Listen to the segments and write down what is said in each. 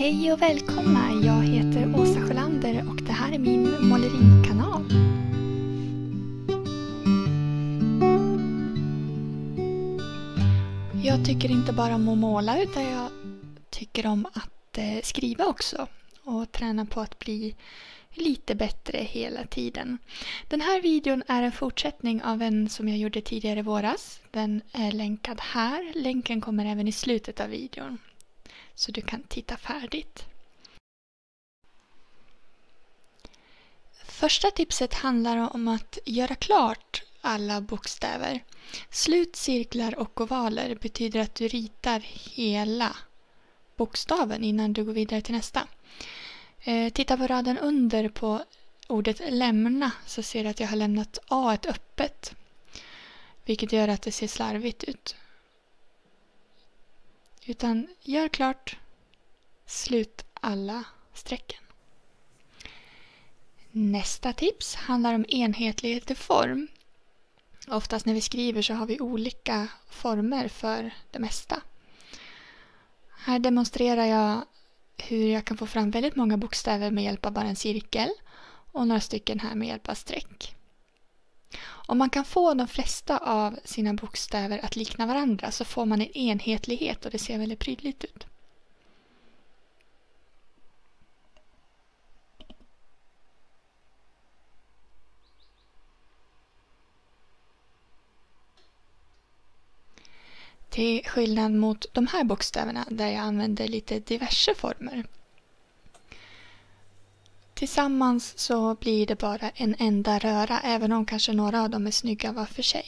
Hej och välkomna! Jag heter Åsa Sjölander och det här är min målerikanal. Jag tycker inte bara om att måla utan jag tycker om att skriva också och träna på att bli lite bättre hela tiden. Den här videon är en fortsättning av en som jag gjorde tidigare i våras. Den är länkad här. Länken kommer även i slutet av videon. Så du kan titta färdigt. Första tipset handlar om att göra klart alla bokstäver. Slut, cirklar och ovaler betyder att du ritar hela bokstaven innan du går vidare till nästa. Titta på raden under på ordet lämna så ser du att jag har lämnat A öppet. Vilket gör att det ser slarvigt ut. Utan gör klart, slut alla strecken. Nästa tips handlar om enhetlighet i form. Oftast när vi skriver så har vi olika former för det mesta. Här demonstrerar jag hur jag kan få fram väldigt många bokstäver med hjälp av bara en cirkel och några stycken här med hjälp av streck. Om man kan få de flesta av sina bokstäver att likna varandra så får man en enhetlighet och det ser väldigt prydligt ut. Till skillnad mot de här bokstäverna där jag använder lite diverse former. Tillsammans så blir det bara en enda röra även om kanske några av dem är snygga var för sig.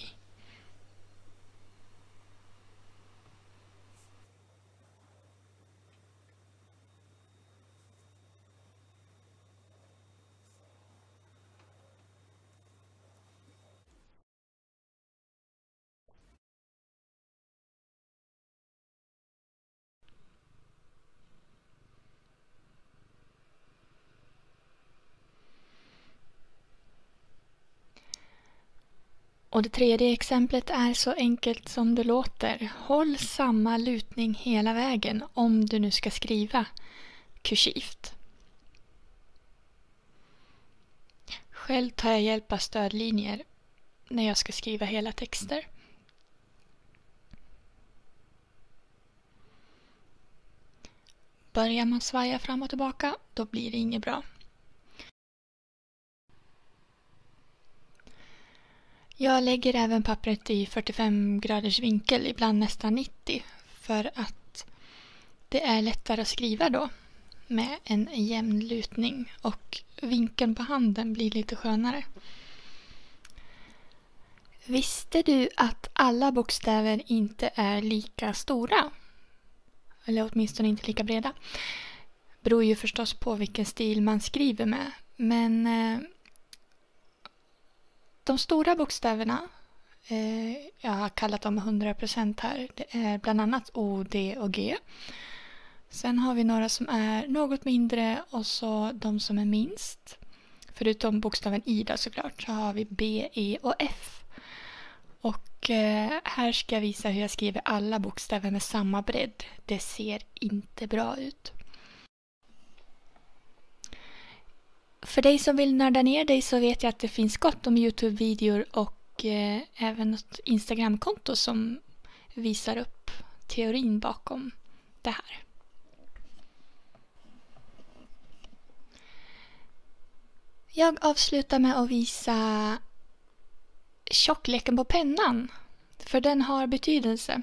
Och det tredje exemplet är så enkelt som det låter. Håll samma lutning hela vägen om du nu ska skriva kursivt. Själv tar jag hjälp av stödlinjer när jag ska skriva hela texter. Börjar man svaja fram och tillbaka, då blir det inget bra. Jag lägger även pappret i 45 graders vinkel, ibland nästan 90, för att det är lättare att skriva då med en jämn lutning och vinkeln på handen blir lite skönare. Visste du att alla bokstäver inte är lika stora? Eller åtminstone inte lika breda. Det beror ju förstås på vilken stil man skriver med, men de stora bokstäverna, jag har kallat dem 100% här, det är bland annat O, D och G. Sen har vi några som är något mindre och så de som är minst. Förutom bokstaven I då såklart så har vi B, E och F. Och här ska jag visa hur jag skriver alla bokstäver med samma bredd. Det ser inte bra ut. För dig som vill nörda ner dig så vet jag att det finns gott om YouTube-videor och även ett Instagram-konto som visar upp teorin bakom det här. Jag avslutar med att visa tjockleken på pennan, för den har betydelse.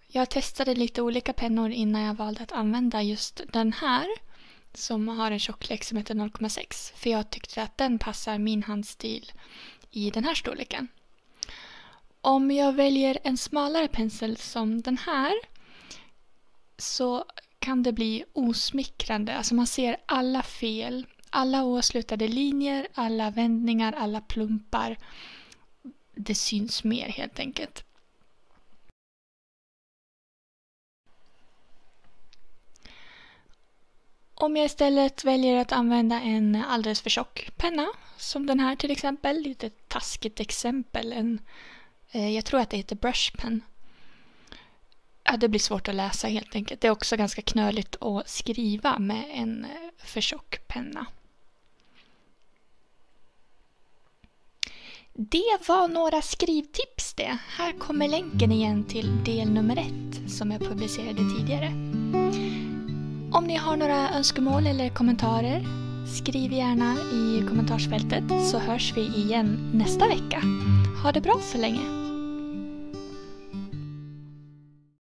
Jag testade lite olika pennor innan jag valde att använda just den här. Som har en tjocklek som heter 0,6. För jag tyckte att den passar min handstil i den här storleken. Om jag väljer en smalare pensel som den här så kan det bli osmickrande. Alltså man ser alla fel. Alla oavslutade linjer, alla vändningar, alla plumpar. Det syns mer helt enkelt. Om jag istället väljer att använda en alldeles för tjock penna, som den här till exempel, lite taskigt exempel, jag tror att det heter brush pen. det blir svårt att läsa helt enkelt. Det är också ganska knöligt att skriva med en för tjock penna. Det var några skrivtips det. Här kommer länken igen till del nummer 1 som jag publicerade tidigare. Om ni har några önskemål eller kommentarer, skriv gärna i kommentarsfältet så hörs vi igen nästa vecka. Ha det bra så länge!